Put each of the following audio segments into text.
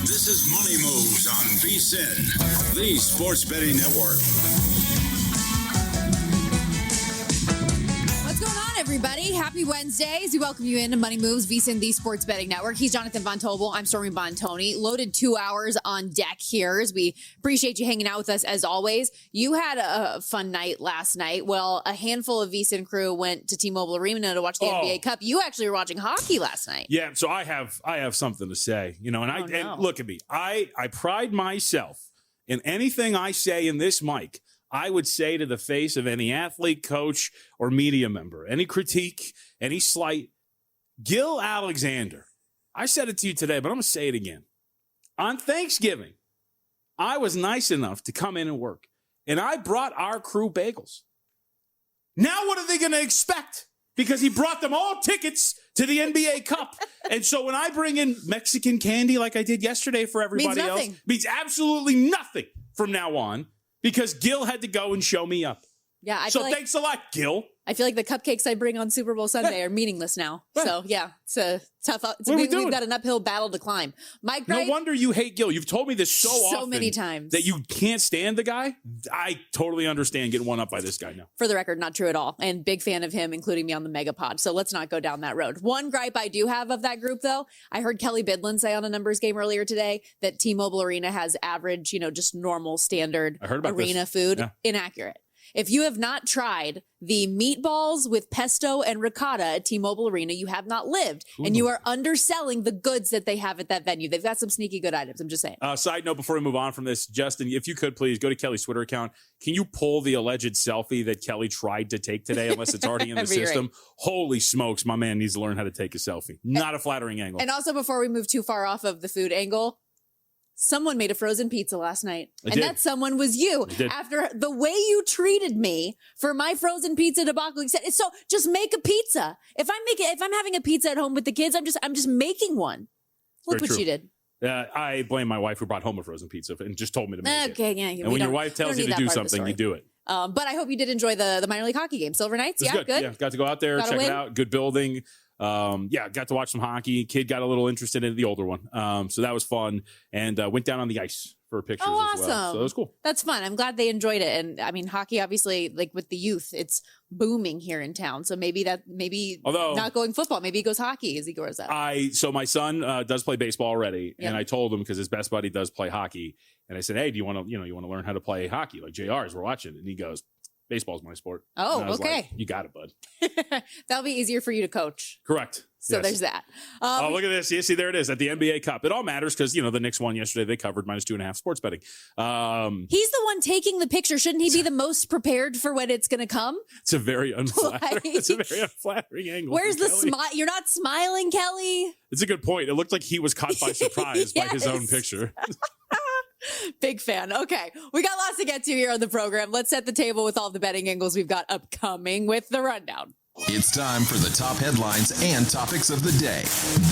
This is Money Moves on VSiN, the sports betting network. What's going on, everybody? Happy Wednesday as we welcome you into Money Moves, VSiN, the sports betting network. He's Jonathan Von Tobel. I'm Stormy Buonantony. Loaded 2 hours on deck here as we appreciate you hanging out with us as always. You had a fun night last night. Well, a handful of VSiN crew went to T-Mobile Arena to watch the NBA Cup. You actually were watching hockey last night. Yeah, so I have something to say, and look at me. I pride myself in anything I say in this mic. I would say to the face of any athlete, coach, or media member, any critique, any slight, Gil Alexander. I said it to you today, but I'm going to say it again. On Thanksgiving, I was nice enough to come in and work, and I brought our crew bagels. Now what are they going to expect? Because he brought them all tickets to the NBA Cup. And so when I bring in Mexican candy like I did yesterday for everybody else, means absolutely nothing from now on. Because Gil had to go and show me up. Yeah, thanks a lot, Gil. I feel like the cupcakes I bring on Super Bowl Sunday are meaningless now. So, yeah, it's a tough. We've got an uphill battle to climb. No wonder you hate Gil. You've told me this so often. Many times. That you can't stand the guy. I totally understand getting one up by this guy now. For the record, not true at all. And big fan of him, including me on the Megapod. So let's not go down that road. One gripe I do have of that group, though, I heard Kelly Bidlin say on a numbers game earlier today that T-Mobile Arena has average, just normal standard arena food. Yeah. Inaccurate. If you have not tried the meatballs with pesto and ricotta at T-Mobile Arena, you have not lived. Ooh. And you are underselling the goods that they have at that venue. They've got some sneaky good items. I'm just saying. Side note before we move on from this, Justin, if you could please go to Kelly's Twitter account. Can you pull the alleged selfie that Kelly tried to take today, unless it's already in the system? Great. Holy smokes, my man needs to learn how to take a selfie. Not a flattering angle. And also, before we move too far off of the food angle, someone made a frozen pizza last night. That someone was you. After the way you treated me for my frozen pizza debacle. You said, so just make a pizza. If I'm having a pizza at home with the kids, I'm just making one. Look what you did. I blame my wife who brought home a frozen pizza and just told me to make it. Okay, yeah. And when your wife tells you to do something, you do it. But I hope you did enjoy the minor league hockey game. Silver Knights, good. Yeah, got to go out there, check it out. Good building. Got to watch some hockey. Kid got a little interested in the older one. So that was fun. And went down on the ice for pictures as well. So that was cool. That's fun. I'm glad they enjoyed it. And I mean, hockey, obviously, like with the youth, it's booming here in town. So maybe not going football, maybe he goes hockey as he grows up. So my son does play baseball already. Yep. And I told him because his best buddy does play hockey. And I said, hey, do you want to learn how to play hockey like JR as we're watching? And he goes, baseball's my sport. Oh, okay. Like, you got it, bud. That'll be easier for you to coach. Correct. So yes. There's that. Look at this. You see, there it is at the NBA Cup. It all matters because, the Knicks won yesterday. They covered -2.5 sports betting. He's the one taking the picture. Shouldn't he be the most prepared for when it's going to come? It's a very unflattering angle. Where's the smile? You're not smiling, Kelly. It's a good point. It looked like he was caught by surprise by his own picture. Big fan. Okay. We got lots to get to here on the program. Let's set the table with all the betting angles we've got upcoming with the rundown. It's time for the top headlines and topics of the day.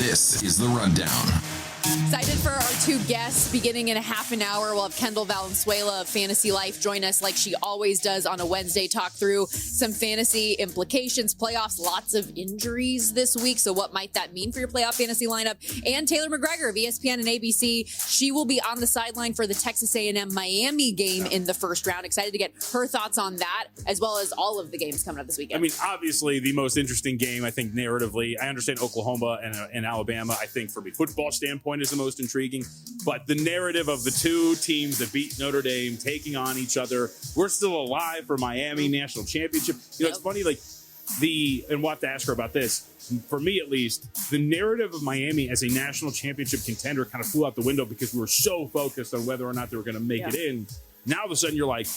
This is the rundown. Excited for our two guests. Beginning in a half an hour, we'll have Kendall Valenzuela of Fantasy Life join us like she always does on a Wednesday, talk through some fantasy implications, playoffs, lots of injuries this week. So what might that mean for your playoff fantasy lineup? And Taylor McGregor of ESPN and ABC. She will be on the sideline for the Texas A&M Miami game in the first round. Excited to get her thoughts on that, as well as all of the games coming up this weekend. I mean, obviously the most interesting game, I think, narratively. I understand Oklahoma and Alabama. I think from a football standpoint is the most intriguing, but the narrative of the two teams that beat Notre Dame taking on each other, we're still alive for Miami national championship. It's funny, and we'll have to ask her about this. For me, at least, the narrative of Miami as a national championship contender kind of flew out the window because we were so focused on whether or not they were going to make it in. Now, all of a sudden, you're like,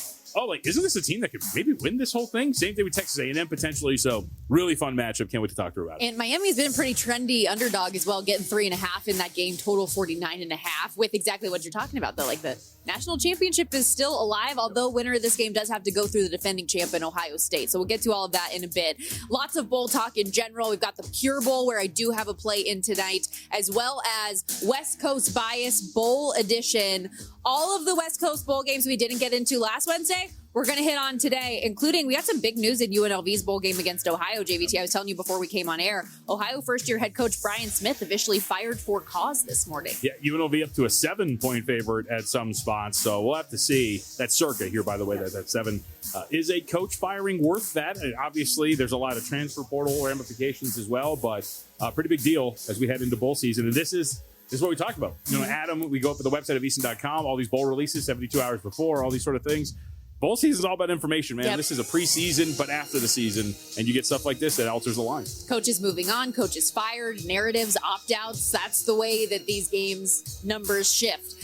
isn't this a team that could maybe win this whole thing? Same thing with Texas A&M potentially. So really fun matchup. Can't wait to talk to her about it. And Miami's been a pretty trendy underdog as well, getting 3.5 in that game, total 49.5 with exactly what you're talking about, though. Like the national championship is still alive, although winner of this game does have to go through the defending champ in Ohio State. So we'll get to all of that in a bit. Lots of bowl talk in general. We've got the Pure Bowl, where I do have a play in tonight, as well as West Coast Bias Bowl Edition. All of the West Coast Bowl games we didn't get into last Wednesday, Tuesday, we're going to hit on today, including we got some big news in UNLV's bowl game against Ohio, JVT. I was telling you before we came on air, Ohio first-year head coach Brian Smith officially fired for cause this morning. Yeah, UNLV up to a 7-point favorite at some spots, so we'll have to see. That circa here, by the way, that 7. Is a coach firing worth that? Obviously, there's a lot of transfer portal ramifications as well, but pretty big deal as we head into bowl season. And this is what we talked about. Adam, we go up to the website of eason.com, all these bowl releases 72 hours before, all these sort of things. Bowl season is all about information, man. Yep. This is a preseason, but after the season, and you get stuff like this that alters the line. Coaches moving on, coaches fired, narratives, opt-outs. That's the way that these games numbers shift.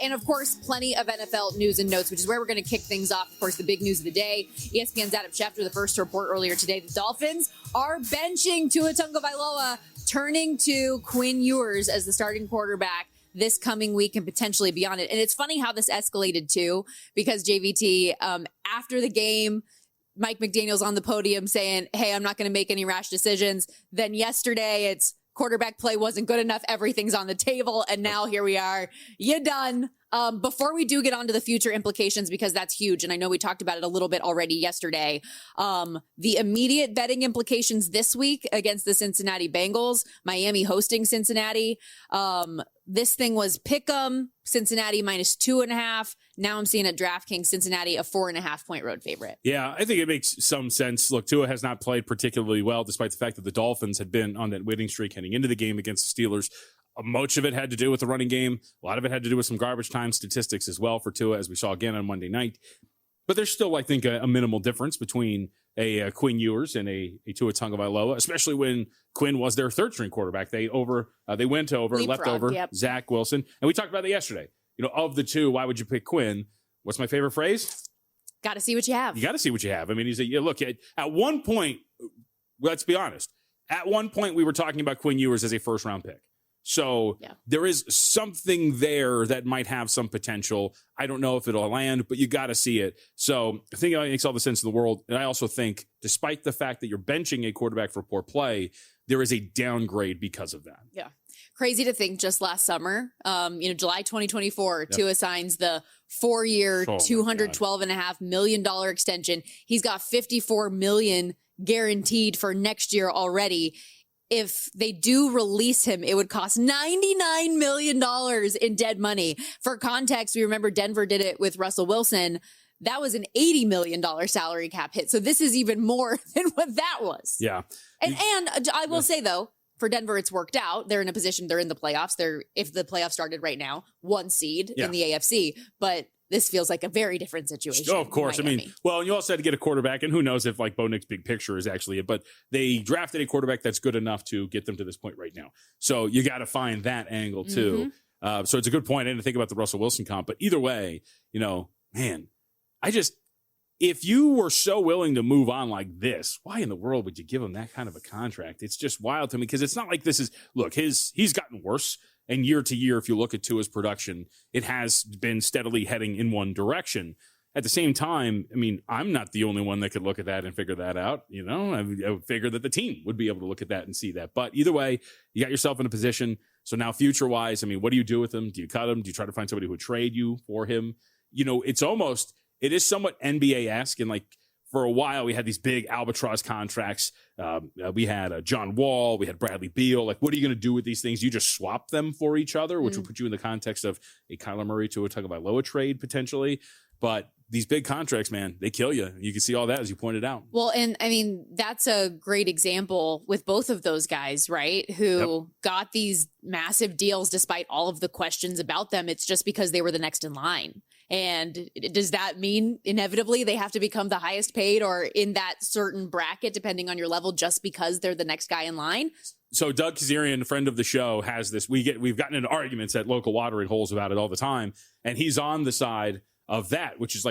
And of course, plenty of NFL news and notes, which is where we're going to kick things off. Of course, the big news of the day. ESPN's Adam Schefter, the first to report earlier today, the Dolphins are benching Tua Tagovailoa, turning to Quinn Ewers as the starting quarterback this coming week and potentially beyond it. And it's funny how this escalated too, because JVT, after the game, Mike McDaniel's on the podium saying, hey, I'm not going to make any rash decisions. Then yesterday it's quarterback play wasn't good enough. Everything's on the table. And now here we are. You done. Before we do get on to the future implications, because that's huge, and I know we talked about it a little bit already yesterday, the immediate betting implications this week against the Cincinnati Bengals, Miami hosting Cincinnati. This thing was pick'em, Cincinnati -2.5. Now I'm seeing at DraftKings Cincinnati a 4.5-point road favorite. Yeah, I think it makes some sense. Look, Tua has not played particularly well, despite the fact that the Dolphins had been on that winning streak heading into the game against the Steelers. Much of it had to do with the running game. A lot of it had to do with some garbage time statistics as well for Tua, as we saw again on Monday night. But there's still, I think, a minimal difference between a Quinn Ewers and a Tua Tagovailoa, especially when Quinn was their third-string quarterback. They went over, left over Zach Wilson. And we talked about that yesterday. Of the two, why would you pick Quinn? What's my favorite phrase? Got to see what you have. You got to see what you have. I mean, look, at one point, let's be honest, at one point we were talking about Quinn Ewers as a first-round pick. So there is something there that might have some potential. I don't know if it'll land, but you got to see it. So I think it makes all the sense in the world. And I also think, despite the fact that you're benching a quarterback for poor play, there is a downgrade because of that. Yeah. Crazy to think just last summer, July 2024, Tua signs the 4-year, $212.5 million extension. He's got $54 million guaranteed for next year already. If they do release him, it would cost $99 million in dead money. For context, we remember Denver did it with Russell Wilson. That was an $80 million salary cap hit. So this is even more than what that was. Yeah. And I will say, though, for Denver, it's worked out. They're in a position, they're in the playoffs. If the playoffs started right now, 1 seed in the AFC. But this feels like a very different situation. Oh, of course. I mean, well, you also had to get a quarterback, and who knows if Bo Nick's big picture is actually it, but they drafted a quarterback that's good enough to get them to this point right now. So you got to find that angle too. Mm-hmm. So it's a good point. I didn't think about the Russell Wilson comp, but either way, man, if you were so willing to move on like this, why in the world would you give him that kind of a contract? It's just wild to me, because it's not like this is, look, he's gotten worse. And year to year, if you look at Tua's production, it has been steadily heading in one direction. At the same time, I mean, I'm not the only one that could look at that and figure that out. I would figure that the team would be able to look at that and see that. But either way, you got yourself in a position. So now future-wise, I mean, what do you do with him? Do you cut him? Do you try to find somebody who would trade you for him? It is somewhat NBA-esque, and for a while, we had these big albatross contracts. We had John Wall. We had Bradley Beal. What are you going to do with these things? You just swap them for each other, which would put you in the context of a Kyler Murray to a Tagovailoa trade potentially. But these big contracts, man, they kill you. You can see all that, as you pointed out. Well, and I mean, that's a great example with both of those guys, right? Who got these massive deals despite all of the questions about them. It's just because they were the next in line. And does that mean inevitably they have to become the highest paid or in that certain bracket, depending on your level, just because they're the next guy in line? So Doug Kazarian, a friend of the show, has this. We've gotten into arguments at local watering holes about it all the time. And he's on the side of that, which is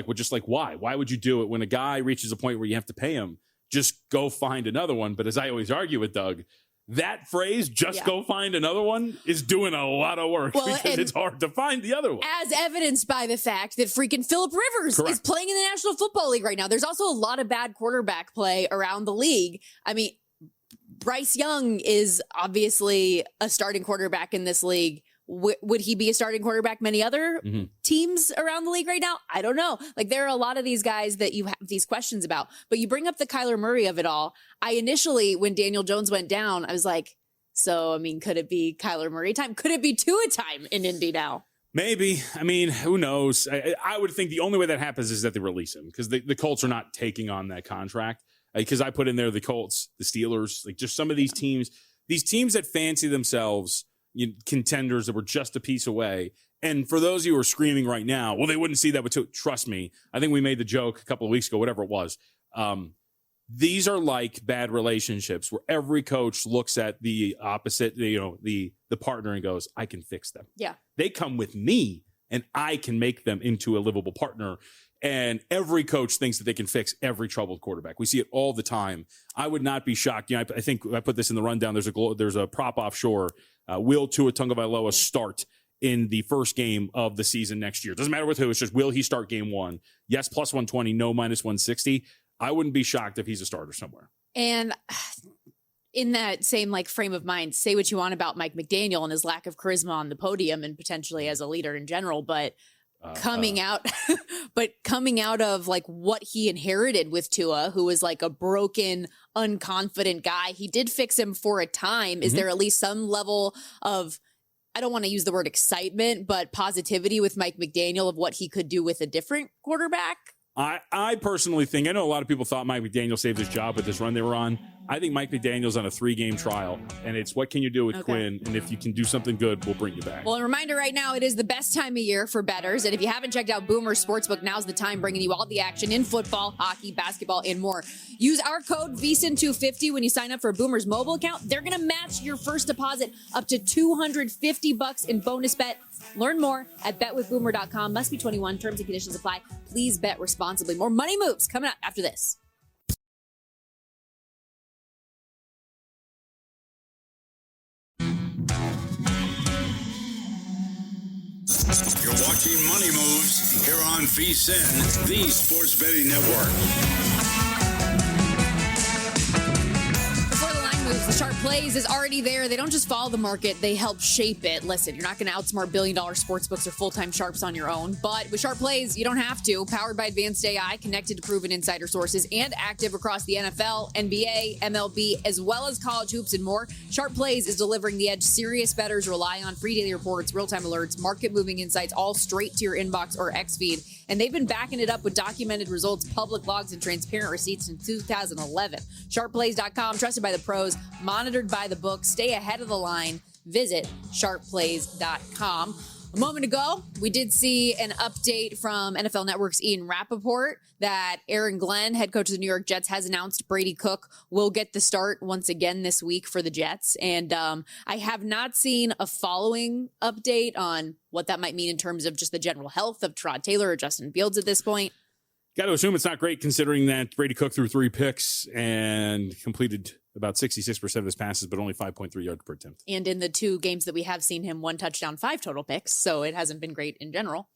why? Why would you do it when a guy reaches a point where you have to pay him? Just go find another one. But as I always argue with Doug, that phrase, go find another one, is doing a lot of work because it's hard to find the other one. As evidenced by the fact that freaking Phillip Rivers is playing in the National Football League right now. There's also a lot of bad quarterback play around the league. I mean, Bryce Young is obviously a starting quarterback in this league. Would he be a starting quarterback many other teams around the league right now? I don't know. Like, there are a lot of these guys that you have these questions about, but you bring up the Kyler Murray of it all. I initially, when Daniel Jones went down, I was like, so, I mean, could it be Kyler Murray time? Could it be Tua time in Indy now? Maybe. I mean, who knows? I would think the only way that happens is that they release him, because the Colts are not taking on that contract. Because I put in there the Colts, the Steelers, like just some of these teams that fancy themselves contenders that were just a piece away. And for those of you who are screaming right now, well, they wouldn't see that with Tua. Trust me. I think we made the joke a couple of weeks ago, whatever it was. These are like bad relationships where every coach looks at the opposite, the partner, and goes, I can fix them. Yeah. They come with me and I can make them into a livable partner. And every coach thinks that they can fix every troubled quarterback. We see it all the time. I would not be shocked. I think I put this in the rundown. There's a prop offshore. Will Tua Tagovailoa start in the first game of the season next year? Doesn't matter with who. It's just, will he start game one? Yes, plus 120. No, minus 160. I wouldn't be shocked if he's a starter somewhere. And in that same frame of mind, say what you want about Mike McDaniel and his lack of charisma on the podium and potentially as a leader in general, but coming out of what he inherited with Tua, who was like a broken, unconfident guy. He did fix him for a time. Is there at least some level of, I don't want to use the word excitement, but positivity with Mike McDaniel of what he could do with a different quarterback? I personally think, I know a lot of people thought Mike McDaniel saved his job with this run they were on. I think Mike McDaniel's on a 3-game trial, and it's what can you do with Quinn, and if you can do something good, we'll bring you back. Well, a reminder right now, it is the best time of year for bettors, and if you haven't checked out Boomer Sportsbook, now's the time, bringing you all the action in football, hockey, basketball, and more. Use our code VSIN250 when you sign up for a Boomer's mobile account. They're going to match your first deposit up to $250 in bonus bet. Learn more at betwithboomer.com. Must be 21. Terms and conditions apply. Please bet responsibly. More money moves coming up after this. You're watching Money Moves here on VSIN, the Sports Betting Network. Before the line moves, the Sharp Plays is already there. They don't just follow the market, they help shape it. Listen, you're not going to outsmart billion-dollar sportsbooks or full-time sharps on your own, but with Sharp Plays, you don't have to. Powered by advanced AI, connected to proven insider sources, and active across the NFL, NBA, MLB, as well as college hoops and more, Sharp Plays is delivering the edge serious bettors rely on: free daily reports, real-time alerts, market-moving insights, all straight to your inbox or X feed. And they've been backing it up with documented results, public logs, and transparent receipts since 2011. SharpPlays.com, trusted by the pros, monitored by the book. Stay ahead of the line. Visit SharpPlays.com. A moment ago, we did see an update from NFL Network's Ian Rappaport that Aaron Glenn, head coach of the New York Jets, has announced Brady Cook will get the start once again this week for the Jets. And I have not seen a following update on what that might mean in terms of just the general health of Trod Taylor or Justin Fields at this point. Got to assume it's not great considering that Brady Cook threw 3 picks and completed about 66% of his passes, but only 5.3 yards per attempt. And in the 2 games that we have seen him, 1 touchdown, 5 total picks. So it hasn't been great in general.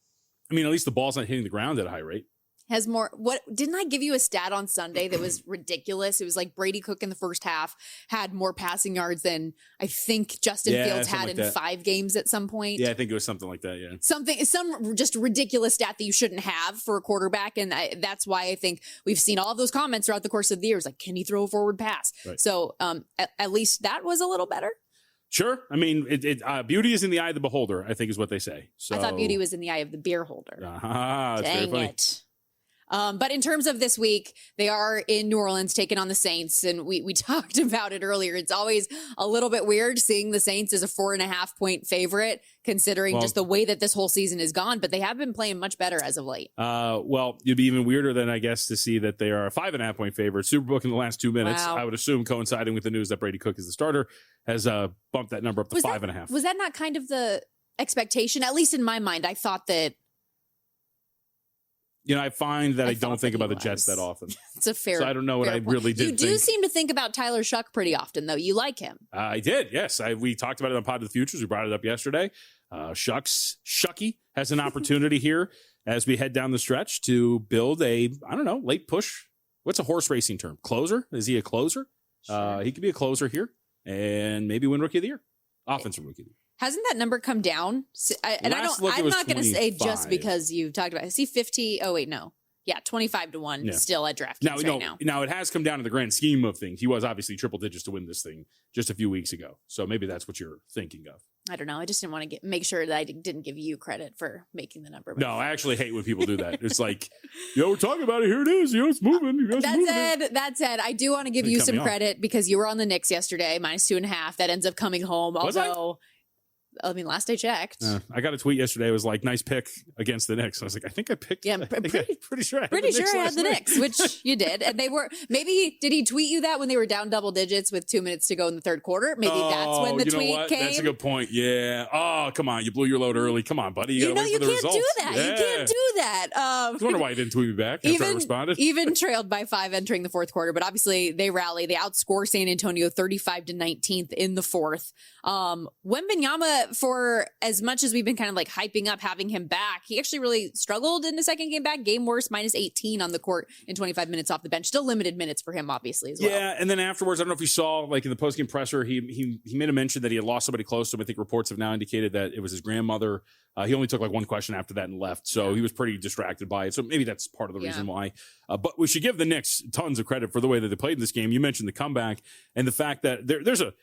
I mean, at least the ball's not hitting the ground at a high rate. Has more, what didn't I give you a stat on Sunday that was ridiculous? It was like Brady Cook in the first half had more passing yards than I think Justin Fields had in 5 games at some point. Yeah, I think it was something like that. Yeah, some just ridiculous stat that you shouldn't have for a quarterback, and that's why I think we've seen all of those comments throughout the course of the years. Like, can he throw a forward pass? Right. So at least that was a little better. Sure. I mean, beauty is in the eye of the beholder, I think is what they say. So I thought beauty was in the eye of the beer holder. That's Dang very funny. It. But in terms of this week, they are in New Orleans taking on the Saints. And we talked about it earlier. It's always a little bit weird seeing the Saints as a 4.5-point favorite, considering just the way that this whole season has gone. But they have been playing much better as of late. Well, you'd be even weirder than, I guess, to see that they are a 5.5-point favorite. Superbook in the last 2 minutes, I would assume, coinciding with the news that Brady Cook is the starter, has bumped that number up to 5.5. Was that not kind of the expectation? At least in my mind, I thought that. You know, I find that I don't think about the Jets that often. It's a fair. So I don't know what I really did. You do seem to think about Tyler Shuck pretty often, though. You like him. I did, yes. We talked about it on Pod of the Futures. We brought it up yesterday. Shucky has an opportunity here as we head down the stretch to build a, I don't know, late push. What's a horse racing term? Closer? Is he a closer? Sure. He could be a closer here and maybe win Rookie of the Year. Offensive Rookie of the Year. Hasn't that number come down? I'm not going to say just because you talked about it. I see 50. Oh, wait, no. Yeah, 25-1 still at DraftKings right now. Now, it has come down in the grand scheme of things. He was obviously triple digits to win this thing just a few weeks ago. So maybe that's what you're thinking of. I don't know. I just didn't want to make sure that I didn't give you credit for making the number. No, I actually hate when people do that. It's like, we're talking about it. Here it is. It's moving. That said, I do want to give you some credit because you were on the Knicks yesterday, -2.5. That ends up coming home. Last I checked. I got a tweet yesterday. It was like, nice pick against the Knicks. I was like, I think I picked. Yeah, pretty sure I had the Knicks, which you did. And they were, maybe, did he tweet you that when they were down double digits with 2 minutes to go in the third quarter? Maybe that's when the tweet came. That's a good point. Yeah. Oh, come on. You blew your load early. Come on, buddy. You can't do that. Yeah. You can't do that. I wonder why you didn't tweet me back after I responded. Even trailed by 5 entering the fourth quarter. But obviously, they rally. They outscore San Antonio 35-19 in the fourth. Wembanyama, for as much as we've been kind of like hyping up having him back, he actually really struggled in the second game back. Game worse, -18 on the court in 25 minutes off the bench. Still limited minutes for him, obviously, as well. Yeah, and then afterwards, I don't know if you saw, like in the postgame presser, he made a mention that he had lost somebody close to him. I think reports have now indicated that it was his grandmother. He only took like one question after that and left, so he was pretty distracted by it. So maybe that's part of the reason why. But we should give the Knicks tons of credit for the way that they played in this game. You mentioned the comeback and the fact that there's a,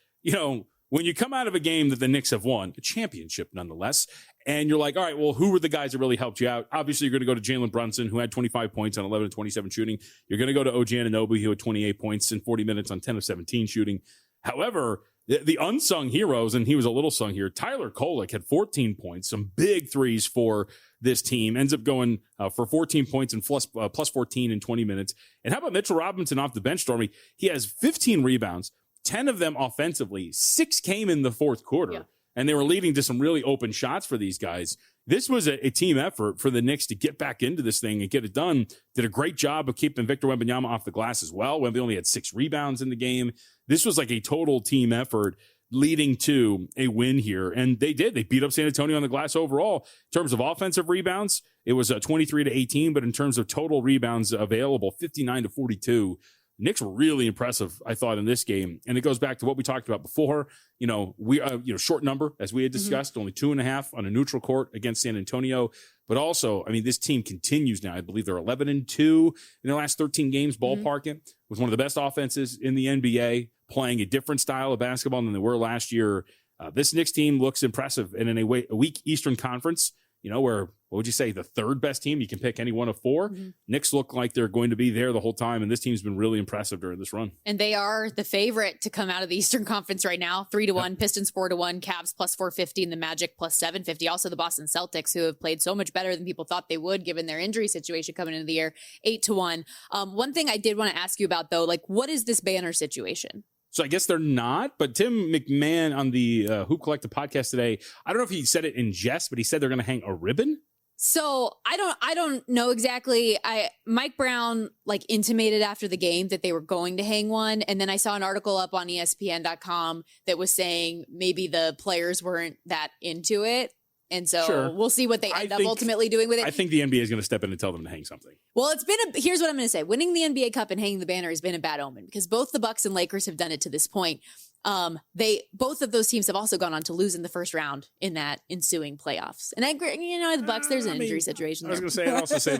when you come out of a game that the Knicks have won, a championship nonetheless, and you're like, all right, well, who were the guys that really helped you out? Obviously, you're going to go to Jalen Brunson, who had 25 points on 11 of 27 shooting. You're going to go to OG Anunoby, who had 28 points in 40 minutes on 10 of 17 shooting. However, the unsung heroes, and he was a little sung here, Tyler Kolek had 14 points, some big threes for this team, ends up going for 14 points and plus 14 in 20 minutes. And how about Mitchell Robinson off the bench, Stormy? He has 15 rebounds. 10 of them offensively, 6 came in the fourth quarter, and they were leading to some really open shots for these guys. This was a team effort for the Knicks to get back into this thing and get it done. Did a great job of keeping Victor Wembanyama off the glass as well. Wemby only had 6 rebounds in the game. This was like a total team effort leading to a win here, and they did. They beat up San Antonio on the glass overall. In terms of offensive rebounds, it was 23-18, but in terms of total rebounds available, 59-42. Knicks were really impressive, I thought, in this game. And it goes back to what we talked about before. We short number, as we had discussed, only 2.5 on a neutral court against San Antonio. But also, this team continues now. I believe they're 11-2 in their last 13 games, ballparking, with one of the best offenses in the NBA, playing a different style of basketball than they were last year. This Knicks team looks impressive. And in a weak Eastern Conference, where, what would you say, the third best team? You can pick any one of 4. Knicks look like they're going to be there the whole time, and this team's been really impressive during this run. And they are the favorite to come out of the Eastern Conference right now, 3-1, Pistons 4-1, Cavs +450, and the Magic +750. Also the Boston Celtics, who have played so much better than people thought they would, given their injury situation coming into the year, 8-1. One thing I did want to ask you about, though, what is this banner situation? So I guess they're not, but Tim McMahon on the Hoop Collective podcast today, I don't know if he said it in jest, but he said they're going to hang a ribbon. So I don't know exactly. Mike Brown intimated after the game that they were going to hang one. And then I saw an article up on ESPN.com that was saying maybe the players weren't that into it. And so we'll see what they end up ultimately doing with it. I think the NBA is going to step in and tell them to hang something. Well, here's what I'm going to say. Winning the NBA Cup and hanging the banner has been a bad omen because both the Bucks and Lakers have done it to this point. Both of those teams have also gone on to lose in the first round in that ensuing playoffs. And the Bucks, there's an injury situation. I was going to say, I'd also say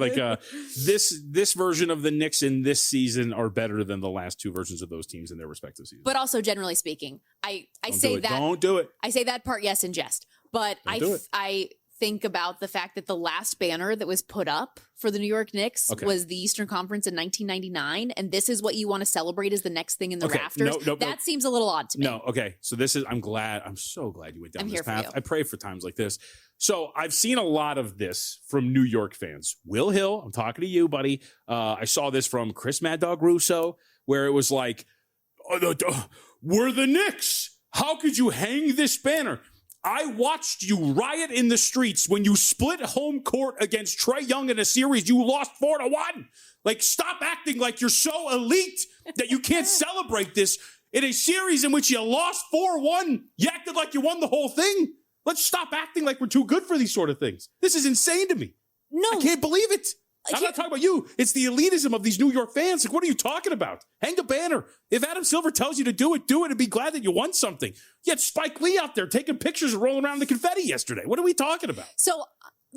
this version of the Knicks in this season are better than the last 2 versions of those teams in their respective seasons. But also, generally speaking, I say that. Don't do it. I say that part, yes, in jest. But I think about the fact that the last banner that was put up for the New York Knicks was the Eastern Conference in 1999, and this is what you want to celebrate as the next thing in the rafters. That seems a little odd to me. No, okay. So I'm so glad you went down this path. I pray for times like this. So I've seen a lot of this from New York fans. Will Hill, I'm talking to you, buddy. I saw this from Chris Mad Dog Russo, where it was like, we're the Knicks. How could you hang this banner? I watched you riot in the streets when you split home court against Trae Young in a series you lost 4-1. Stop acting like you're so elite that you can't celebrate this. In a series in which you lost 4-1, you acted like you won the whole thing. Let's stop acting like we're too good for these sort of things. This is insane to me. No. I can't believe it. I'm not talking about you. It's the elitism of these New York fans. Like, what are you talking about? Hang the banner. If Adam Silver tells you to do it, and be glad that you won something. You had Spike Lee out there taking pictures and rolling around the confetti yesterday. What are we talking about? So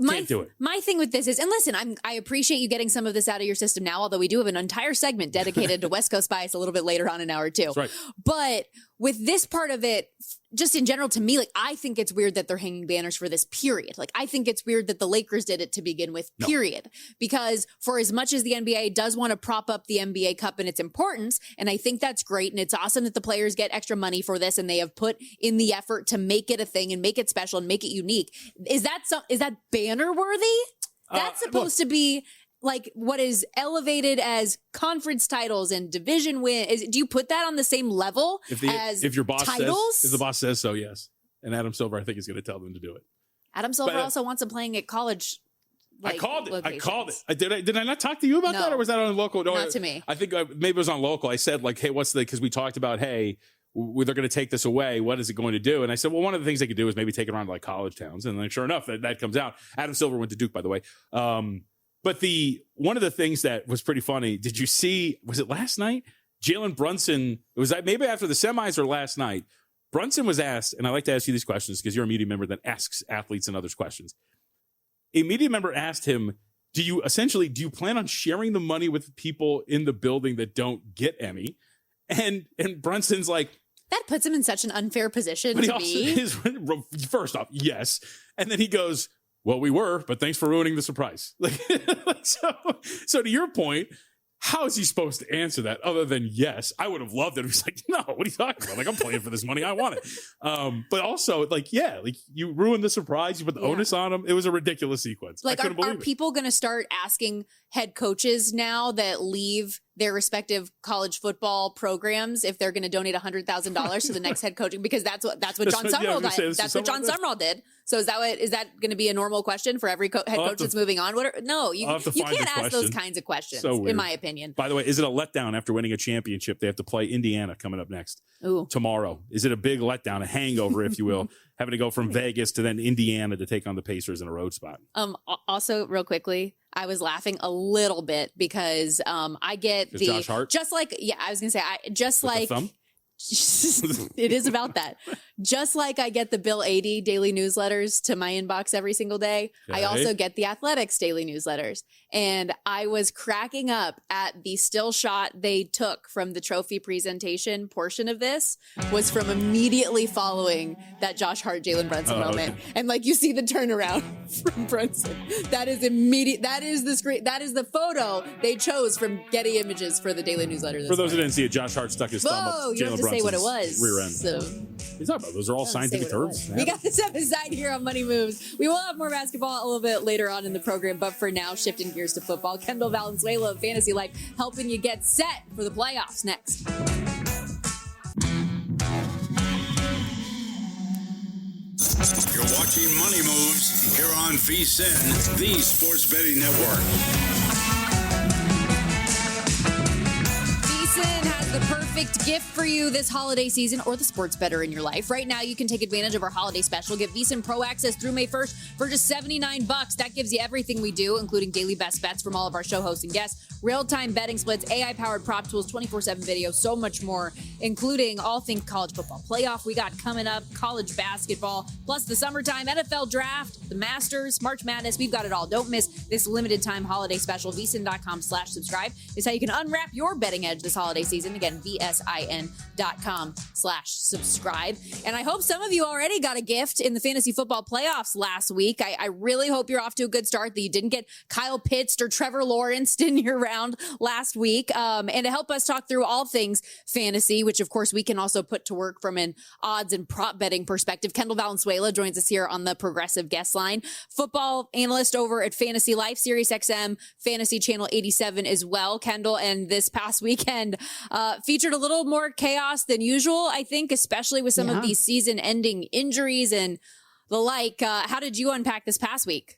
Can't do it. My thing with this is, and listen, I appreciate you getting some of this out of your system now, although we do have an entire segment dedicated to West Coast bias a little bit later on in hour 2. That's right. But with this part of it, just in general, to me, like, I think it's weird that they're hanging banners for this, period. Like, I think it's weird that the Lakers did it to begin with, period. Because for as much as the NBA does want to prop up the NBA Cup and its importance, and I think that's great, and it's awesome that the players get extra money for this, and they have put in the effort to make it a thing and make it special and make it unique. Is that banner worthy? That's supposed to be like what is elevated as conference titles and division win. Do you put that on the same level as if your boss titles? If the boss says so, yes. And Adam Silver, I think, is going to tell them to do it. Adam Silver also wants them playing at college. I called it. Did I not talk to you about that, or was that on local? No, not to me. I think maybe it was on local. I said, like, hey, because we talked about, hey, they're going to take this away. What is it going to do? And I said, well, one of the things they could do is maybe take it around to like college towns. And then sure enough, that comes out. Adam Silver went to Duke, by the way. But one of the things that was pretty funny, did you see, was it last night? Jalen Brunson, was that maybe after the semis or last night? Brunson was asked, and I like to ask you these questions because you're a media member that asks athletes and others questions. A media member asked him, do you plan on sharing the money with people in the building that don't get Emmy? And Brunson's like, that puts him in such an unfair position to be. First off, yes. And then he goes, well, we were, but thanks for ruining the surprise. So to your point, how is he supposed to answer that other than yes? I would have loved it. He's like, no, what are you talking about? Like, I'm playing for this money. I want it. But also, you ruined the surprise. You put the onus on him. It was a ridiculous sequence. Like, are people going to start asking head coaches now that leave their respective college football programs if they're going to donate $100,000 to the next head coaching? Because that's what John Summerall did. That's what John Summerall did. So is that going to be a normal question for every head coach that's moving on? You can't ask those kinds of questions, in my opinion. By the way, is it a letdown after winning a championship? They have to play Indiana coming up next tomorrow. Is it a big letdown, a hangover, if you will, having to go from Vegas to then Indiana to take on the Pacers in a road spot? Also, real quickly, I was laughing a little bit because I get Josh Hart? I was going to say, the thumb? It is about that. Just like I get the Bill 80 daily newsletters to my inbox every single day, I also get the Athletics daily newsletters. And I was cracking up at the still shot they took from the trophy presentation portion of this was from immediately following that Josh Hart, Jalen Brunson moment. Okay. And like you see the turnaround from Brunson. That is immediate. That is the screen. That is the photo they chose from Getty Images for the daily newsletter. For those who didn't see it, Josh Hart stuck his thumb up Jalen Brunson's say what it was. Rear end. So, he's talking about those are all scientific terms. We got this episode here on Money Moves. We will have more basketball a little bit later on in the program, but for now, shifting gears to football. Kendall Valenzuela of Fantasy Life helping you get set for the playoffs next. You're watching Money Moves here on VSiN, the Sports Betting Network. Has the perfect gift for you this holiday season or the sports bettor in your life. Right now, you can take advantage of our holiday special. Get VSiN Pro Access through May 1st for just $79. That gives you everything we do, including daily best bets from all of our show hosts and guests, real-time betting splits, AI-powered prop tools, 24/7 video, so much more, including all things college football playoff we got coming up, college basketball, plus the summertime NFL draft, the Masters, March Madness. We've got it all. Don't miss this limited time holiday special. VSiN.com/subscribe is how you can unwrap your betting edge this holiday season. Again, VSIN.com/subscribe. And I hope some of you already got a gift in the fantasy football playoffs last week. I really hope you're off to a good start, that you didn't get Kyle Pitts or Trevor Lawrence in your round last week. And to help us talk through all things fantasy, which of course we can also put to work from an odds and prop betting perspective, Kendall Valenzuela joins us here on the Progressive Guest Line. Football analyst over at Fantasy Life, Sirius XM, Fantasy Channel 87 as well. Kendall, and this past weekend featured a little more chaos than usual, I think, especially with some of these season-ending injuries and the like. How did you unpack this past week?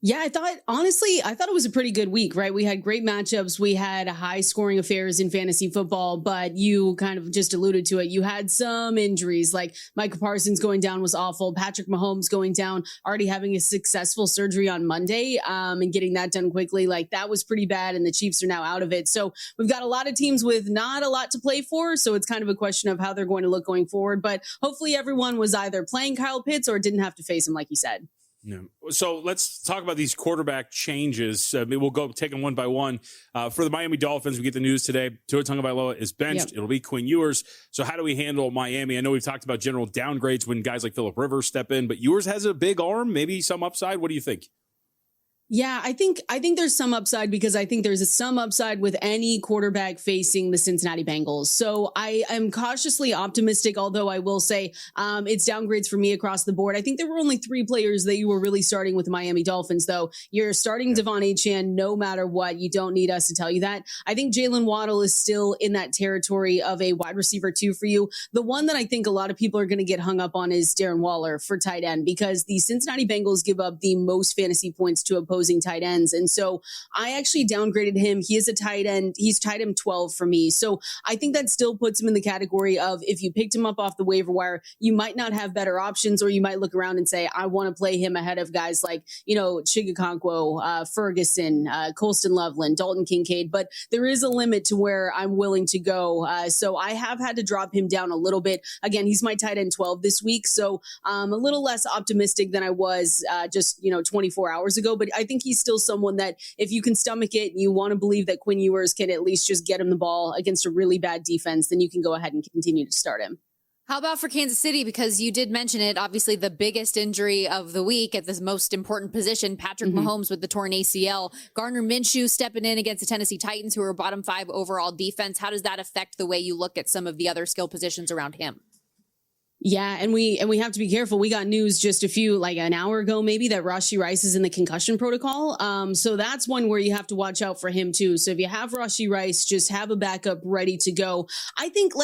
Yeah, I thought it was a pretty good week, right? We had great matchups. We had high scoring affairs in fantasy football, but you kind of just alluded to it. You had some injuries, like Micah Parsons going down was awful. Patrick Mahomes going down, already having a successful surgery on Monday, and getting that done quickly. Like that was pretty bad. And the Chiefs are now out of it. So we've got a lot of teams with not a lot to play for. So it's kind of a question of how they're going to look going forward. But hopefully everyone was either playing Kyle Pitts or didn't have to face him, like you said. Yeah. So let's talk about these quarterback changes. We'll go take them one by one. For the Miami Dolphins, we get the news today. Tua Tagovailoa is benched. Yep. It'll be Quinn Ewers. So how do we handle Miami? I know we've talked about general downgrades when guys like Phillip Rivers step in, but Ewers has a big arm, maybe some upside. What do you think? Yeah, I think there's some upside because I think there's some upside with any quarterback facing the Cincinnati Bengals. So I am cautiously optimistic, although I will say it's downgrades for me across the board. I think there were only 3 players that you were really starting with the Miami Dolphins, though. You're starting Devon Achane no matter what. You don't need us to tell you that. I think Jalen Waddle is still in that territory of a wide receiver 2 for you. The one that I think a lot of people are going to get hung up on is Darren Waller for tight end because the Cincinnati Bengals give up the most fantasy points to opposing tight ends. And so I actually downgraded him. He is a tight end. He's tight end 12 for me. So I think that still puts him in the category of if you picked him up off the waiver wire, you might not have better options, or you might look around and say, I want to play him ahead of guys like, Chigakonkwo, Ferguson, Colston Loveland, Dalton Kincaid. But there is a limit to where I'm willing to go. So I have had to drop him down a little bit. Again, he's my tight end 12 this week. So I'm a little less optimistic than I was just 24 hours ago. But I think he's still someone that if you can stomach it and you want to believe that Quinn Ewers can at least just get him the ball against a really bad defense, then you can go ahead and continue to start him. How about for Kansas City? Because you did mention it, obviously the biggest injury of the week at this most important position, Patrick Mahomes with the torn ACL. Gardner Minshew stepping in against the Tennessee Titans, who are bottom 5 overall defense. How does that affect the way you look at some of the other skill positions around him? Yeah, and we have to be careful. We got news just an hour ago, maybe, that Rashee Rice is in the concussion protocol. So that's one where you have to watch out for him too. So if you have Rashee Rice, just have a backup ready to go. I think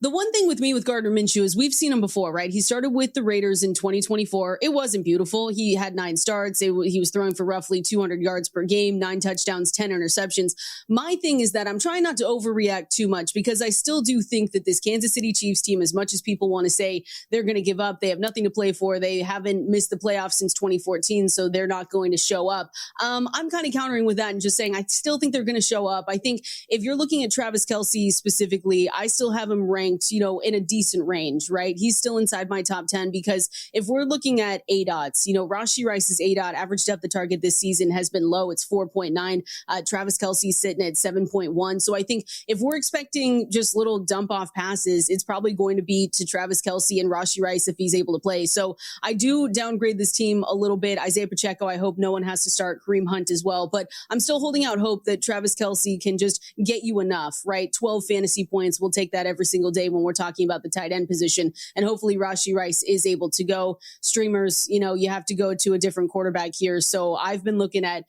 the one thing with me with Gardner Minshew is we've seen him before, right? He started with the Raiders in 2024. It wasn't beautiful. He had 9 starts. He was throwing for roughly 200 yards per game, 9 touchdowns, 10 interceptions. My thing is that I'm trying not to overreact too much because I still do think that this Kansas City Chiefs team, as much as people want to say they're going to give up, they have nothing to play for, they haven't missed the playoffs since 2014, so they're not going to show up. I'm kind of countering with that and just saying I still think they're going to show up. I think if you're looking at Travis Kelce specifically, I still have him ranked, in a decent range, right? He's still inside my top 10 because if we're looking at ADOTs, Rashee Rice's ADOT, average depth of target this season, has been low. It's 4.9. Travis Kelce's sitting at 7.1. So I think if we're expecting just little dump off passes, it's probably going to be to Travis Kelce and Rashee Rice if he's able to play. So I do downgrade this team a little bit. Isaiah Pacheco, I hope no one has to start. Kareem Hunt as well. But I'm still holding out hope that Travis Kelce can just get you enough, right? 12 fantasy points. We'll take that every single day when we're talking about the tight end position. And hopefully Rashee Rice is able to go. Streamers, you have to go to a different quarterback here. So I've been looking at,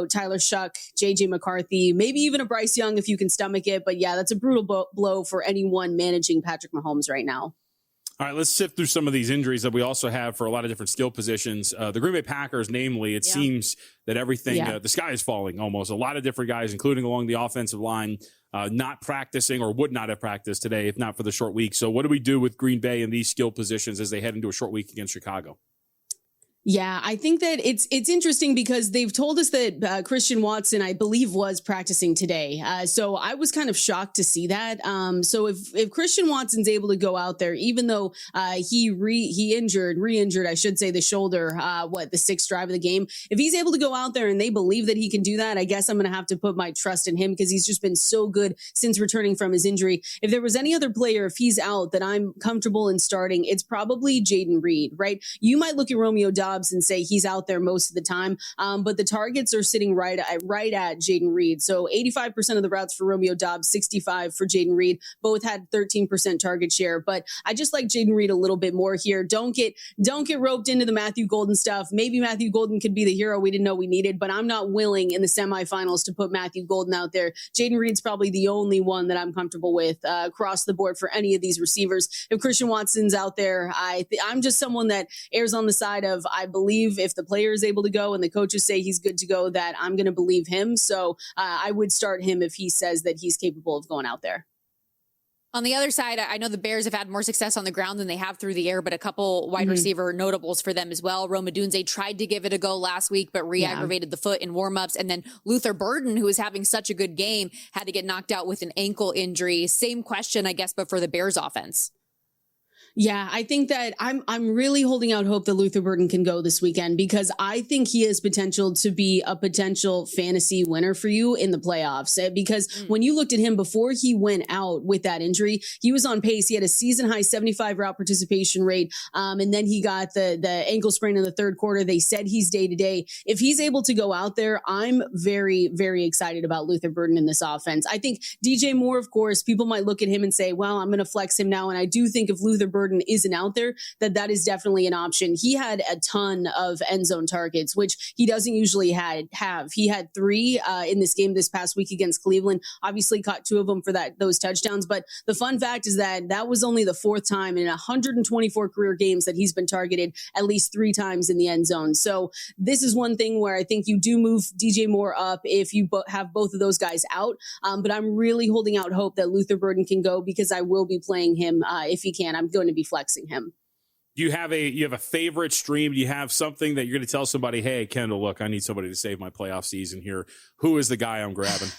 Tyler Shuck, JJ McCarthy, maybe even a Bryce Young if you can stomach it. But yeah, that's a brutal blow for anyone managing Patrick Mahomes right now. All right, let's sift through some of these injuries that we also have for a lot of different skill positions. The Green Bay Packers, namely, it seems that everything, the sky is falling almost. A lot of different guys, including along the offensive line, not practicing or would not have practiced today if not for the short week. So what do we do with Green Bay in these skill positions as they head into a short week against Chicago? Yeah, I think that it's interesting because they've told us that Christian Watson, I believe, was practicing today. So I was kind of shocked to see that. So if Christian Watson's able to go out there, even though he re-injured, I should say, the shoulder, the 6th drive of the game, if he's able to go out there and they believe that he can do that, I guess I'm going to have to put my trust in him because he's just been so good since returning from his injury. If there was any other player, if he's out, that I'm comfortable in starting, it's probably Jaden Reed, right? You might look at Romeo Doubs and say he's out there most of the time, but the targets are sitting right at Jaden Reed. So 85% of the routes for Romeo Doubs, 65 for Jaden Reed. Both had 13% target share, but I just like Jaden Reed a little bit more here. Don't get roped into the Matthew Golden stuff. Maybe Matthew Golden could be the hero we didn't know we needed, but I'm not willing in the semifinals to put Matthew Golden out there. Jaden Reed's probably the only one that I'm comfortable with across the board for any of these receivers. If Christian Watson's out there, I'm just someone that errs on the side of believe if the player is able to go and the coaches say he's good to go, that I'm going to believe him. So I would start him if he says that he's capable of going out there. On the other side, I know the Bears have had more success on the ground than they have through the air, but a couple wide receiver notables for them as well. Rome Odunze tried to give it a go last week, but re-aggravated the foot in warmups. And then Luther Burden, who was having such a good game, had to get knocked out with an ankle injury. Same question, I guess, but for the Bears offense. Yeah, I think that I'm really holding out hope that Luther Burden can go this weekend, because I think he has potential to be a potential fantasy winner for you in the playoffs. Because when you looked at him before he went out with that injury, he was on pace. He had a season high 75 route participation rate. And then he got the ankle sprain in the third quarter. They said he's day to day. If he's able to go out there, I'm very, very excited about Luther Burden in this offense. I think DJ Moore, of course, people might look at him and say, well, I'm going to flex him now. And I do think if Luther Burden isn't out there, that is definitely an option. He had a ton of end zone targets, which he doesn't usually have. He had 3 in this game this past week against Cleveland. Obviously caught 2 of them for those touchdowns. But the fun fact is that was only the 4th time in 124 career games that he's been targeted at least 3 times in the end zone. So this is one thing where I think you do move DJ Moore up if you have both of those guys out. But I'm really holding out hope that Luther Burden can go, because I will be playing him if he can. I'm going to be flexing him. Do you have a favorite stream? Do you have something that you're going to tell somebody, hey, Kendall, look, I need somebody to save my playoff season here. Who is the guy I'm grabbing?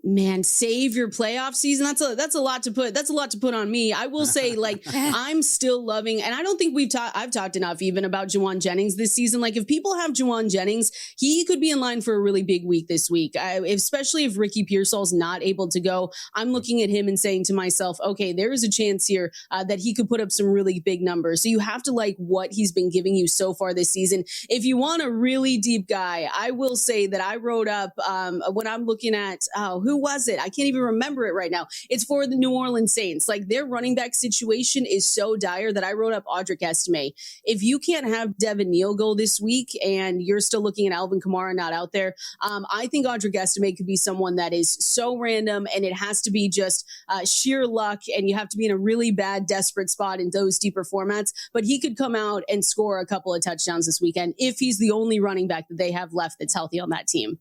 Man, save your playoff season. That's a lot to put on me. I will say, like, I'm still loving, and I don't think I've talked enough even about Juwan Jennings this season. Like, if people have Juwan Jennings, he could be in line for a really big week this week, especially if Ricky Pearsall's not able to go. I'm looking at him and saying to myself, okay, there is a chance here that he could put up some really big numbers. So you have to like what he's been giving you so far this season. If you want a really deep guy, I will say that I wrote up when I'm looking at, who was it? I can't even remember it right now. It's for the New Orleans Saints. Like, their running back situation is so dire that I wrote up Audric Estime. If you can't have Devin Neal go this week and you're still looking at Alvin Kamara not out there, I think Audric Estime could be someone that is so random, and it has to be just sheer luck, and you have to be in a really bad, desperate spot in those deeper formats. But he could come out and score a couple of touchdowns this weekend if he's the only running back that they have left that's healthy on that team.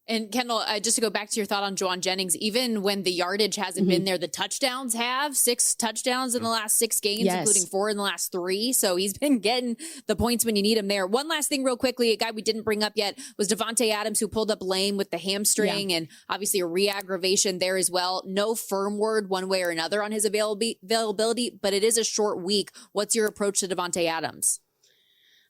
And Kendall, just to go back to your thought on Juwan Jennings, even when the yardage hasn't been there, the touchdowns have 6 touchdowns in the last 6 games, including 4 in the last 3. So he's been getting the points when you need him there. One last thing real quickly, a guy we didn't bring up yet was Davante Adams, who pulled up lame with the hamstring and obviously a re-aggravation there as well. No firm word one way or another on his availability, but it is a short week. What's your approach to Davante Adams?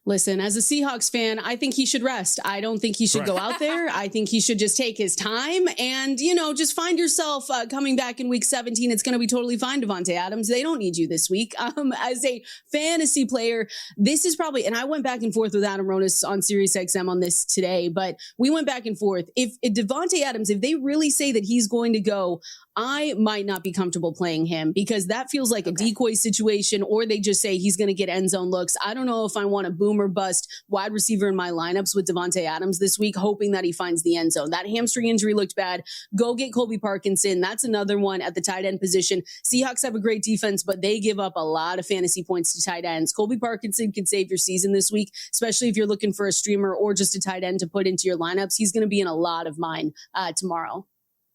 Listen, as a Seahawks fan, I think he should rest. I don't think he should go out there. I think he should just take his time and, just find yourself coming back in week 17. It's going to be totally fine, Davante Adams. They don't need you this week. As a fantasy player, this is probably, and I went back and forth with Adam Ronis on SiriusXM on this today, but we went back and forth. If Davante Adams, if they really say that he's going to go, I might not be comfortable playing him, because that feels like a decoy situation, or they just say he's going to get end zone looks. I don't know if I want a boom or bust wide receiver in my lineups with Davante Adams this week, hoping that he finds the end zone. That hamstring injury looked bad. Go get Colby Parkinson. That's another one at the tight end position. Seahawks have a great defense, but they give up a lot of fantasy points to tight ends. Colby Parkinson can save your season this week, especially if you're looking for a streamer or just a tight end to put into your lineups. He's going to be in a lot of mine tomorrow.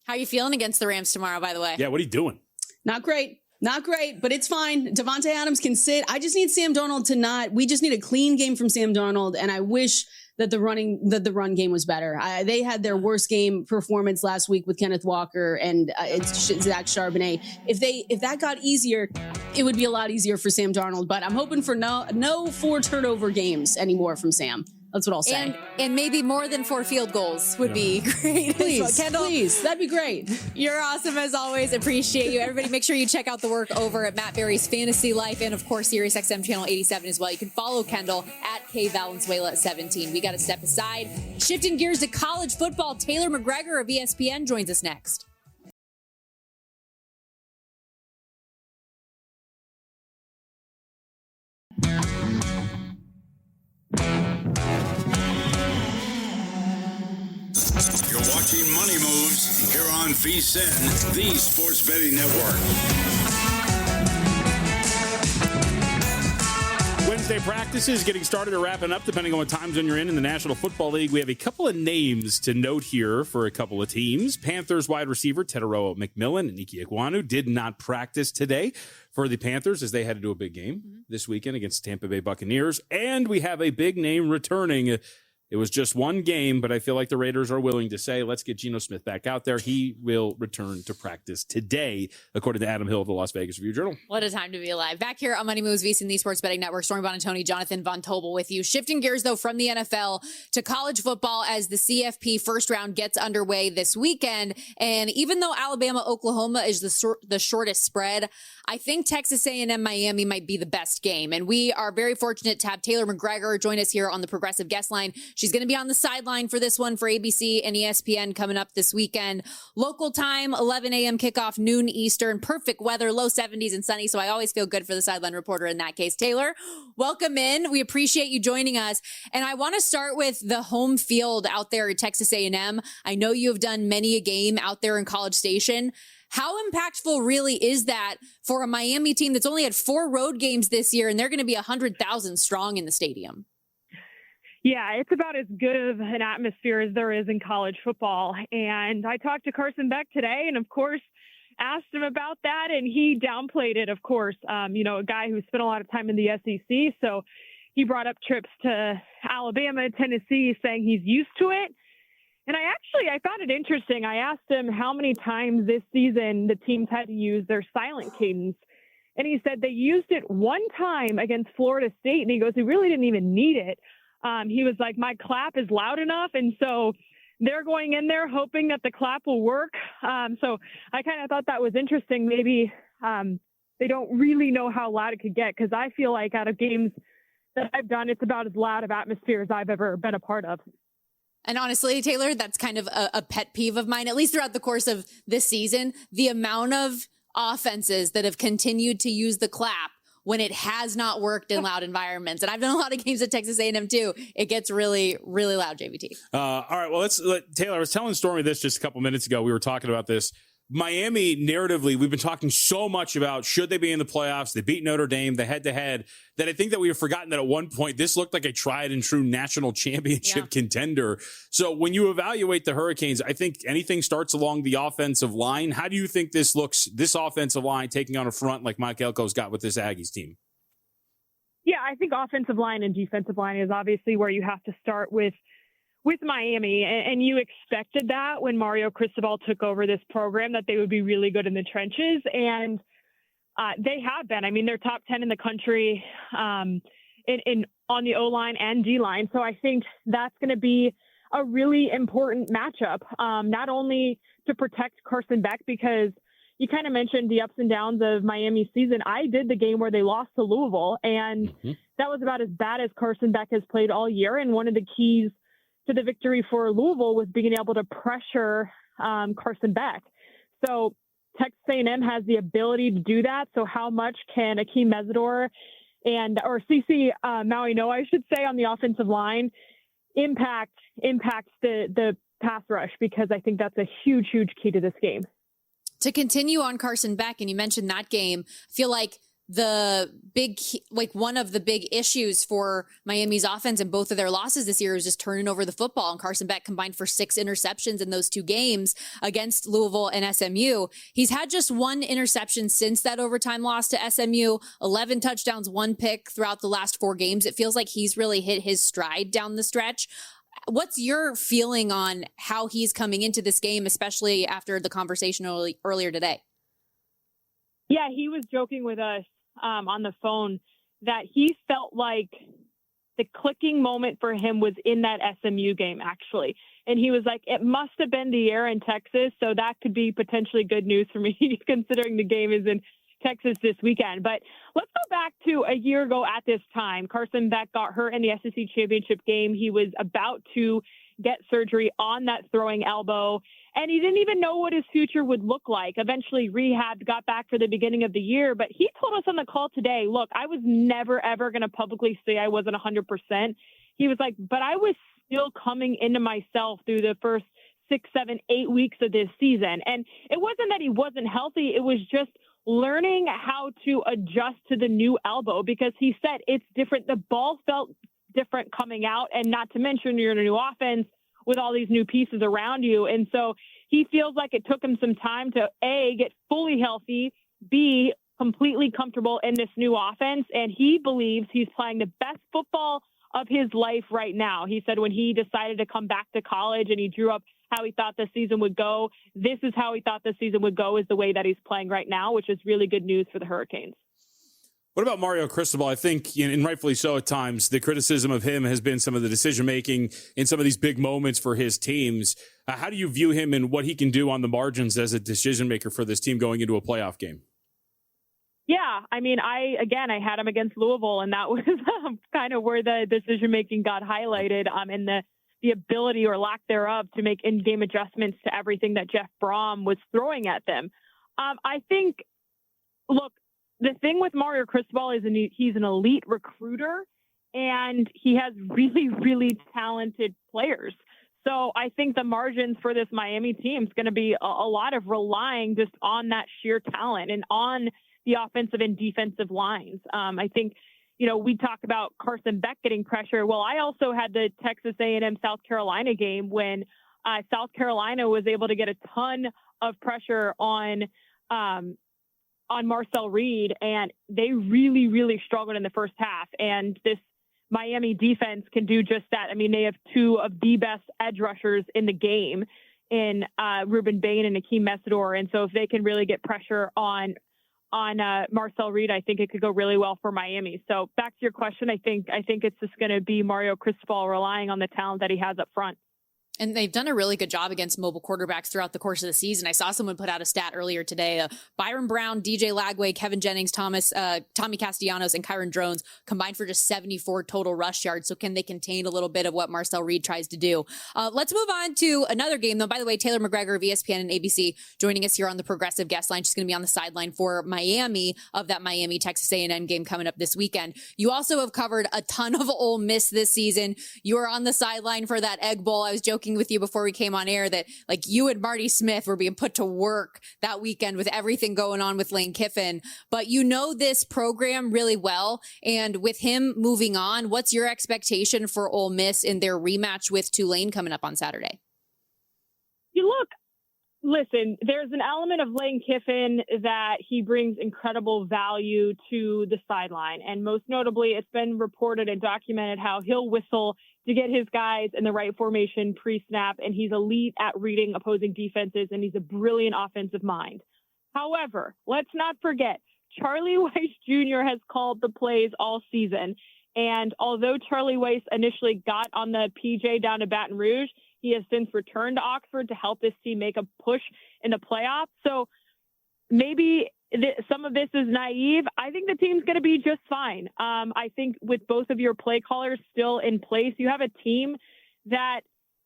How are you feeling against the Rams tomorrow, by the way? Yeah, what are you doing? Not great, but it's fine. Davante Adams can sit. I just need Sam Darnold we just need a clean game from Sam Darnold, and I wish that the run game was better. They had their worst game performance last week with Kenneth Walker and Zach Charbonnet. If that got easier, it would be a lot easier for Sam Darnold, but I'm hoping for no 4 turnover games anymore from Sam. That's what I'll say. And maybe more than 4 field goals would be great. Please, Kendall, please. That'd be great. You're awesome as always. Appreciate you. Everybody, make sure you check out the work over at Matt Berry's Fantasy Life and, of course, SiriusXM Channel 87 as well. You can follow Kendall at KValenzuela17. We got to step aside. Shifting gears to college football, Taylor McGregor of ESPN joins us next. You're watching Money Moves here on VSiN, the Sports Betting Network. Wednesday practices getting started or wrapping up, depending on what time zone you're in the National Football League. We have a couple of names to note here for a couple of teams. Panthers wide receiver Tedero McMillan and Ike Ekwonu did not practice today for the Panthers as they had to do a big game this weekend against Tampa Bay Buccaneers. And we have a big name returning. It was just one game, but I feel like the Raiders are willing to say, let's get Geno Smith back out there. He will return to practice today, according to Adam Hill of the Las Vegas Review-Journal. What a time to be alive. Back here on Money Moves, VSiN, the Sports Betting Network, Stormy Buonantony, Jonathan Von Tobel with you. Shifting gears, though, from the NFL to college football as the CFP first round gets underway this weekend. And even though Alabama-Oklahoma is the shortest spread, I think Texas A&M Miami might be the best game. And we are very fortunate to have Taylor McGregor join us here on the Progressive Guest Line. She's going to be on the sideline for this one for ABC and ESPN coming up this weekend. Local time, 11 a.m. kickoff, noon Eastern. Perfect weather, low 70s and sunny. So I always feel good for the sideline reporter in that case. Taylor, welcome in. We appreciate you joining us. And I want to start with the home field out there at Texas A&M. I know you have done many a game out there in College Station. How impactful really is that for a Miami team that's only had 4 road games this year, and they're going to be 100,000 strong in the stadium? Yeah, it's about as good of an atmosphere as there is in college football. And I talked to Carson Beck today and, of course, asked him about that. And he downplayed it, of course, a guy who spent a lot of time in the SEC. So he brought up trips to Alabama, Tennessee, saying he's used to it. And I found it interesting. I asked him how many times this season the teams had to use their silent cadence. And he said they used it one time against Florida State. And he goes, he really didn't even need it. He was like, my clap is loud enough. And so they're going in there hoping that the clap will work. So I kind of thought that was interesting. Maybe they don't really know how loud it could get, because I feel like out of games that I've done, it's about as loud of atmosphere as I've ever been a part of. And honestly, Taylor, that's kind of a pet peeve of mine, at least throughout the course of this season, the amount of offenses that have continued to use the clap when it has not worked in loud environments. And I've done a lot of games at Texas A&M too. It gets really, really loud, JVT. All right, well, Taylor, I was telling Stormy this just a couple minutes ago. We were talking about this. Miami, narratively, we've been talking so much about should they be in the playoffs. They beat Notre Dame, the head-to-head, that I think that we have forgotten that at one point this looked like a tried-and-true national championship contender. So when you evaluate the Hurricanes, I think anything starts along the offensive line. How do you think this looks, this offensive line taking on a front like Mike Elko's got with this Aggies team? Yeah, I think offensive line and defensive line is obviously where you have to start with Miami, and you expected that when Mario Cristobal took over this program, that they would be really good in the trenches, and they have been. I mean, they're top 10 in the country on the O-line and D-line, so I think that's going to be a really important matchup, not only to protect Carson Beck, because you kind of mentioned the ups and downs of Miami's season. I did the game where they lost to Louisville, and that was about as bad as Carson Beck has played all year, and one of the keys to the victory for Louisville was being able to pressure Carson Beck. So Texas A&M has the ability to do that. So how much can Akeem Mesidor or CC Maui Noah, I should say, on the offensive line impacts the pass rush? Because I think that's a huge, huge key to this game. To continue on Carson Beck, and you mentioned that game, I feel like one of the big issues for Miami's offense in both of their losses this year is just turning over the football. And Carson Beck combined for 6 interceptions in those 2 games against Louisville and SMU. He's had just 1 interception since that overtime loss to SMU, 11 touchdowns, 1 pick throughout the last 4 games. It feels like he's really hit his stride down the stretch. What's your feeling on how he's coming into this game, especially after the conversation earlier today? Yeah, he was joking with us on the phone that he felt like the clicking moment for him was in that SMU game, actually. And he was like, it must have been the air in Texas, so that could be potentially good news for me, considering the game is in Texas this weekend. But let's go back to a year ago at this time. Carson Beck got hurt in the SEC championship game. He was about to get surgery on that throwing elbow, and he didn't even know what his future would look like. Eventually rehabbed, got back for the beginning of the year, but he told us on the call today, look, I was never, ever going to publicly say I wasn't 100%. He was like, but I was still coming into myself through the first 6, 7, 8 weeks of this season. And it wasn't that he wasn't healthy. It was just learning how to adjust to the new elbow, because he said it's different. The ball felt different coming out, and not to mention you're in a new offense with all these new pieces around you. And so he feels like it took him some time to A, get fully healthy, B, completely comfortable in this new offense. And he believes he's playing the best football of his life right now. He said when he decided to come back to college and he drew up how he thought the season would go, this is how he thought the season would go, is the way that he's playing right now, which is really good news for the Hurricanes. What about Mario Cristobal? I think, and rightfully so at times, the criticism of him has been some of the decision-making in some of these big moments for his teams. How do you view him and what he can do on the margins as a decision-maker for this team going into a playoff game? Yeah, I mean, I had him against Louisville, and that was kind of where the decision-making got highlighted, and the ability or lack thereof to make in-game adjustments to everything that Jeff Brom was throwing at them. I think, look, the thing with Mario Cristobal is he's an elite recruiter, and he has really, really talented players. So I think the margins for this Miami team is going to be a lot of relying just on that sheer talent and on the offensive and defensive lines. I think, we talk about Carson Beck getting pressure. Well, I also had the Texas A&M South Carolina game when South Carolina was able to get a ton of pressure on Marcel Reed, and they really, really struggled in the first half. And this Miami defense can do just that. I mean, they have two of the best edge rushers in the game in Ruben Bain and Akeem Messidor. And so if they can really get pressure on Marcel Reed, I think it could go really well for Miami. So back to your question, I think it's just going to be Mario Cristobal relying on the talent that he has up front. And they've done a really good job against mobile quarterbacks throughout the course of the season. I saw someone put out a stat earlier today. Byron Brown, DJ Lagway, Kevin Jennings, Tommy Castellanos, and Kyron Drones combined for just 74 total rush yards. So can they contain a little bit of what Marcel Reed tries to do? Let's move on to another game, though. By the way, Taylor McGregor of ESPN and ABC joining us here on the Progressive Guest Line. She's going to be on the sideline for Miami of that Miami-Texas A&M game coming up this weekend. You also have covered a ton of Ole Miss this season. You were on the sideline for that Egg Bowl. I was joking with you before we came on air that like you and Marty Smith were being put to work that weekend with everything going on with Lane Kiffin, but this program really well. And with him moving on, what's your expectation for Ole Miss in their rematch with Tulane coming up on Saturday? Listen, there's an element of Lane Kiffin that he brings incredible value to the sideline. And most notably, it's been reported and documented how he'll whistle to get his guys in the right formation pre-snap. And he's elite at reading opposing defenses, and he's a brilliant offensive mind. However, let's not forget, Charlie Weiss Jr. has called the plays all season. And although Charlie Weiss initially got on the PJ down to Baton Rouge, he has since returned to Oxford to help this team make a push in the playoffs. So maybe some of this is naive. I think the team's going to be just fine. I think with both of your play callers still in place, you have a team that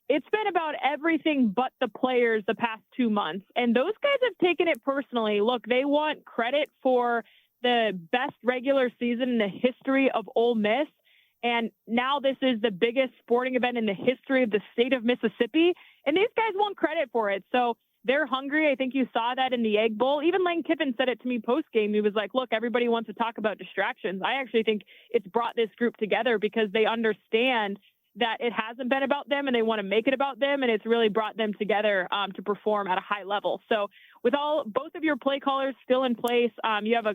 it's been about everything but the players the past 2 months. And those guys have taken it personally. Look, they want credit for the best regular season in the history of Ole Miss. And now this is the biggest sporting event in the history of the state of Mississippi. And these guys want credit for it. So they're hungry. I think you saw that in the Egg Bowl. Even Lane Kiffin said it to me post-game. He was like, look, everybody wants to talk about distractions. I actually think it's brought this group together because they understand that it hasn't been about them and they want to make it about them. And it's really brought them together to perform at a high level. So with both of your play callers still in place, you have a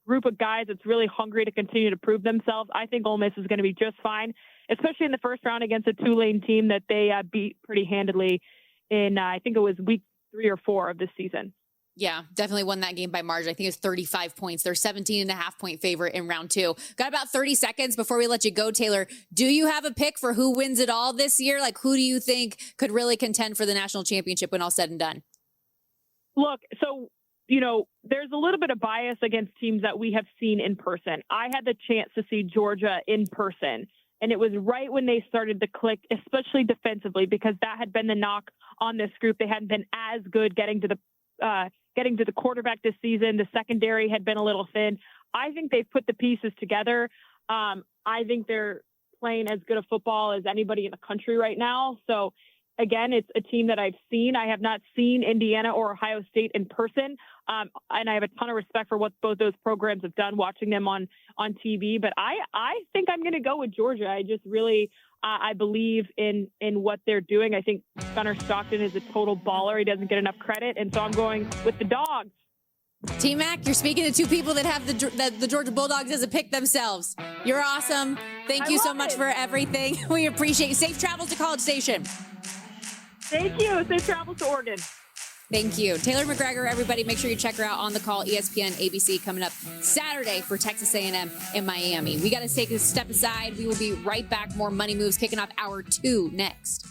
group of guys that's really hungry to continue to prove themselves. I think Ole Miss is going to be just fine, especially in the first round against a Tulane team that they beat pretty handedly in, I think it was week 3 or 4 of this season. Yeah, definitely won that game by margin. I think it's 35 points. They're 17.5-point favorite in round 2. Got about 30 seconds before we let you go, Taylor. Do you have a pick for who wins it all this year? Like, who do you think could really contend for the national championship when all said and done? Look, so there's a little bit of bias against teams that we have seen in person. I had the chance to see Georgia in person, and it was right when they started to click, especially defensively, because that had been the knock on this group. They hadn't been as good getting to the quarterback this season. The secondary had been a little thin. I think they've put the pieces together. I think they're playing as good a football as anybody in the country right now. So again, it's a team that I've seen. I have not seen Indiana or Ohio State in person. And I have a ton of respect for what both those programs have done, watching them on TV. But I think I'm going to go with Georgia. I just really, I believe in what they're doing. I think Gunnar Stockton is a total baller. He doesn't get enough credit. And so I'm going with the Dogs. T-Mac, you're speaking to two people that have the Georgia Bulldogs as a pick themselves. You're awesome. Thank you so much for everything. We appreciate you. Safe travels to College Station. Thank you. Safe travels to Oregon. Thank you. Taylor McGregor, everybody, make sure you check her out on The Call, ESPN, ABC, coming up Saturday for Texas A&M in Miami. We got to take a step aside. We will be right back. More Money Moves kicking off hour 2 next.